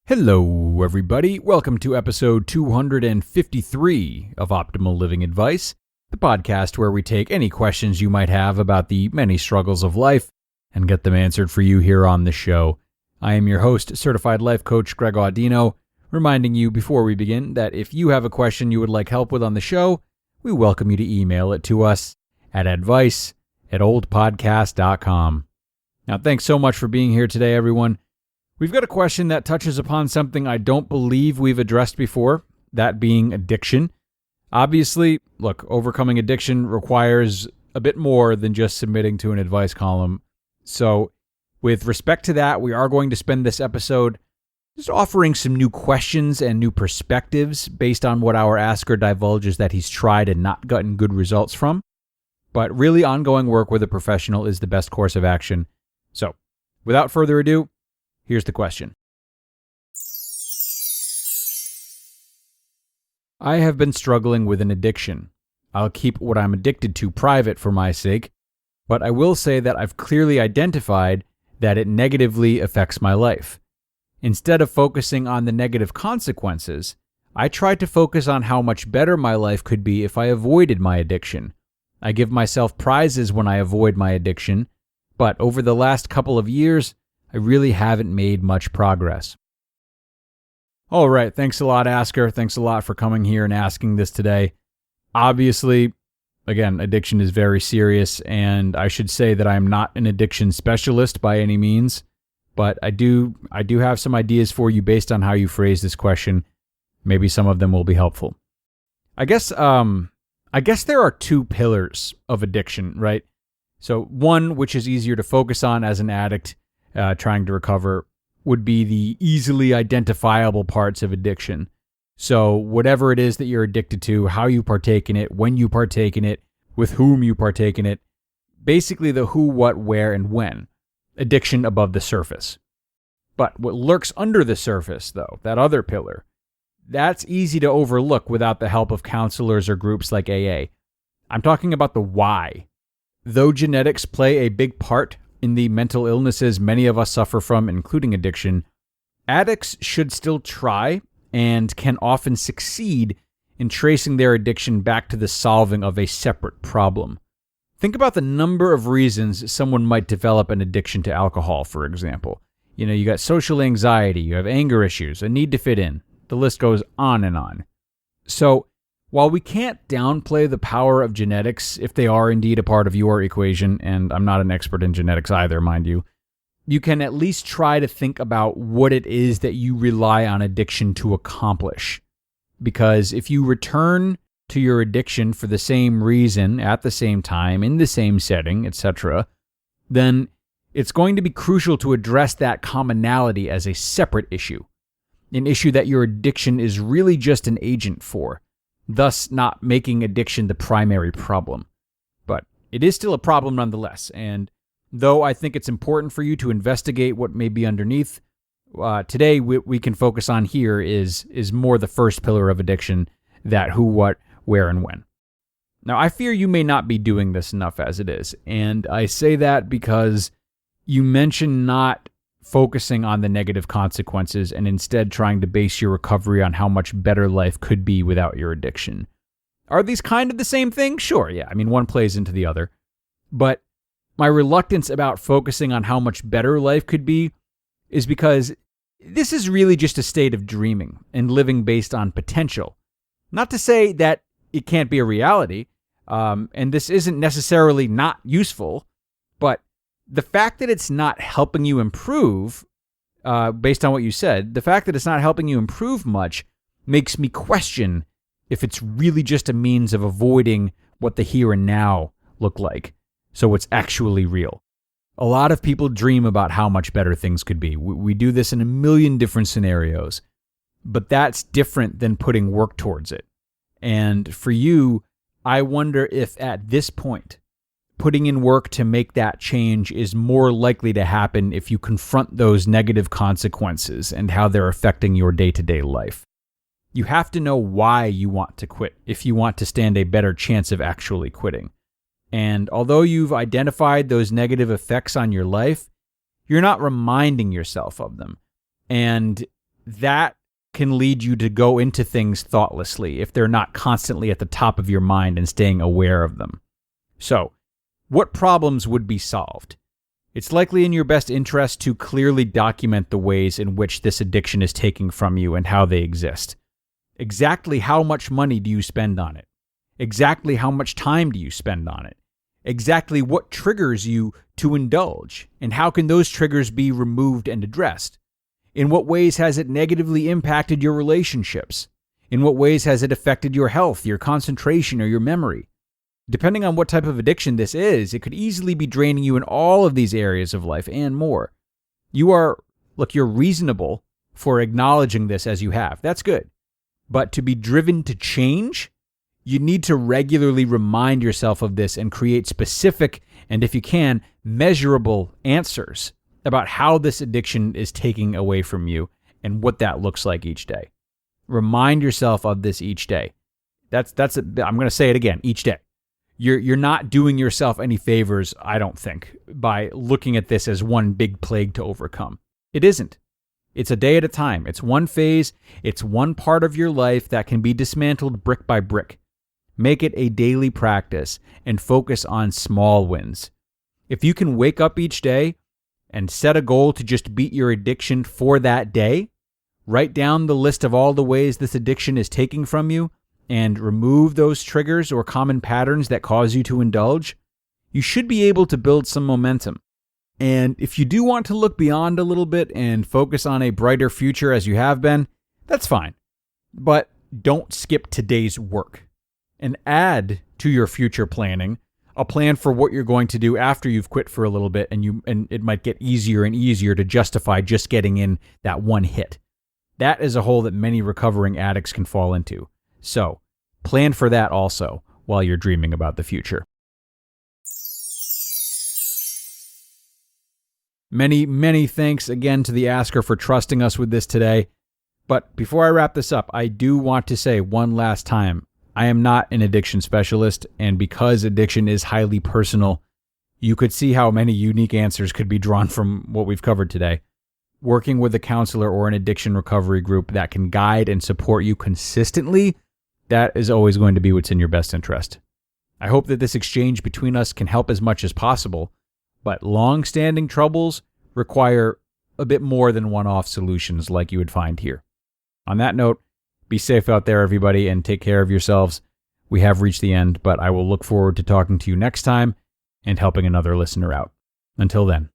Hello, everybody. Welcome to episode 253 of Optimal Living Advice, the podcast where we take any questions you might have about the many struggles of life and get them answered for you here on the show. I am your host, Certified Life Coach Greg Audino, reminding you before we begin that if you have a question you would like help with on the show, we welcome you to email it to us at advice@oldpodcast.com. Now, thanks so much for being here today, everyone. We've got a question that touches upon something I don't believe we've addressed before, that being addiction. Obviously, look, overcoming addiction requires a bit more than just submitting to an advice column. So, with respect to that, we are going to spend this episode just offering some new questions and new perspectives based on what our asker divulges that he's tried and not gotten good results from. But really, ongoing work with a professional is the best course of action. So, without further ado, here's the question. I have been struggling with an addiction. I'll keep what I'm addicted to private for my sake, but I will say that I've clearly identified that it negatively affects my life. Instead of focusing on the negative consequences, I try to focus on how much better my life could be if I avoided my addiction. I give myself prizes when I avoid my addiction, but over the last couple of years, I really haven't made much progress. All right, thanks a lot, Asker. Thanks a lot for coming here and asking this today. Obviously, again, addiction is very serious, and I should say that I am not an addiction specialist by any means, but I do have some ideas for you based on how you phrase this question. Maybe some of them will be helpful. I guess there are two pillars of addiction, right? So one, which is easier to focus on as an addict, trying to recover, would be the easily identifiable parts of addiction. So whatever it is that you're addicted to, how you partake in it, when you partake in it, with whom you partake in it, basically the who, what, where, and when. Addiction above the surface. But what lurks under the surface, though, that other pillar, that's easy to overlook without the help of counselors or groups like AA. I'm talking about the why. Though genetics play a big part in the mental illnesses many of us suffer from, including addiction, addicts should still try and can often succeed in tracing their addiction back to the solving of a separate problem. Think about the number of reasons someone might develop an addiction to alcohol, for example. You got social anxiety, you have anger issues, a need to fit in. The list goes on and on. So, while we can't downplay the power of genetics, if they are indeed a part of your equation, and I'm not an expert in genetics either, mind you, you can at least try to think about what it is that you rely on addiction to accomplish. Because if you return to your addiction for the same reason, at the same time, in the same setting, etc., then it's going to be crucial to address that commonality as a separate issue. An issue that your addiction is really just an agent for, thus not making addiction the primary problem. But it is still a problem nonetheless, and though I think it's important for you to investigate what may be underneath, today we can focus on here is more the first pillar of addiction, that who, what, where, and when. Now, I fear you may not be doing this enough as it is, and I say that because you mentioned not focusing on the negative consequences and instead trying to base your recovery on how much better life could be without your addiction. Are these kind of the same thing? Sure, yeah. I mean, one plays into the other. But my reluctance about focusing on how much better life could be is because this is really just a state of dreaming and living based on potential. Not to say that it can't be a reality, and this isn't necessarily not useful, but the fact that it's not helping you improve, based on what you said, the fact that it's not helping you improve much makes me question if it's really just a means of avoiding what the here and now look like, so it's actually real. A lot of people dream about how much better things could be. We do this in a million different scenarios, but that's different than putting work towards it. And for you, I wonder if at this point, putting in work to make that change is more likely to happen if you confront those negative consequences and how they're affecting your day-to-day life. You have to know why you want to quit if you want to stand a better chance of actually quitting. And although you've identified those negative effects on your life, you're not reminding yourself of them. And that can lead you to go into things thoughtlessly if they're not constantly at the top of your mind and staying aware of them. So, what problems would be solved? It's likely in your best interest to clearly document the ways in which this addiction is taking from you and how they exist. Exactly how much money do you spend on it? Exactly how much time do you spend on it? Exactly what triggers you to indulge, and how can those triggers be removed and addressed? In what ways has it negatively impacted your relationships? In what ways has it affected your health, your concentration, or your memory? Depending on what type of addiction this is, it could easily be draining you in all of these areas of life and more. You're reasonable for acknowledging this as you have. That's good. But to be driven to change, you need to regularly remind yourself of this and create specific, and if you can, measurable answers about how this addiction is taking away from you and what that looks like each day. Remind yourself of this each day. I'm going to say it again, each day. You're not doing yourself any favors, I don't think, by looking at this as one big plague to overcome. It isn't. It's a day at a time. It's one phase. It's one part of your life that can be dismantled brick by brick. Make it a daily practice and focus on small wins. If you can wake up each day and set a goal to just beat your addiction for that day, write down the list of all the ways this addiction is taking from you, and remove those triggers or common patterns that cause you to indulge, you should be able to build some momentum. And if you do want to look beyond a little bit and focus on a brighter future as you have been, that's fine. But don't skip today's work. And add to your future planning a plan for what you're going to do after you've quit for a little bit, and it might get easier and easier to justify just getting in that one hit. That is a hole that many recovering addicts can fall into. So, plan for that also while you're dreaming about the future. Many, many thanks again to the asker for trusting us with this today. But before I wrap this up, I do want to say one last time, I am not an addiction specialist, and because addiction is highly personal, you could see how many unique answers could be drawn from what we've covered today. Working with a counselor or an addiction recovery group that can guide and support you consistently, that is always going to be what's in your best interest. I hope that this exchange between us can help as much as possible, but long-standing troubles require a bit more than one-off solutions like you would find here. On that note, be safe out there, everybody, and take care of yourselves. We have reached the end, but I will look forward to talking to you next time and helping another listener out. Until then.